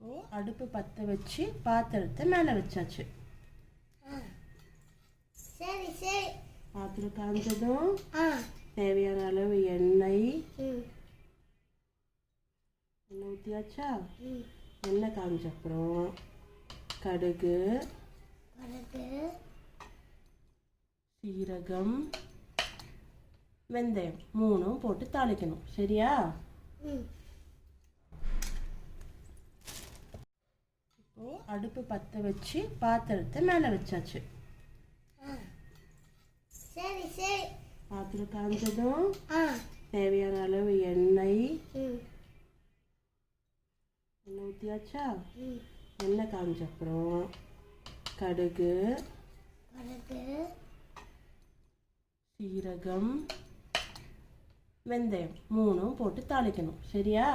இப்போ அடுப்பு பற்ற வச்சு பாத்திரத்தை மேலே வச்சாச்சு. சரி சரி. பாத்திரம் காஞ்சதும் தேவையான அளவு எண்ணெய் ஊற்றியாச்சா. எண்ணெய் காஞ்ச அப்புறம் கடுகு, சீரகம், வெந்தயம் 3 போட்டு தாளிக்கணும். சரியா? இப்போ அடுப்பு பற்ற வச்சு பாத்திரத்தை மேலே வச்சாச்சு. சரி சரி. பாத்திரம் காஞ்சதும் தேவையான அளவு எண்ணெய் ஊற்றியாச்சா. எண்ணெய் காஞ்ச அப்புறம் கடுகு, சீரகம், வெந்தயம் 3 போட்டு தாளிக்கணும். சரியா?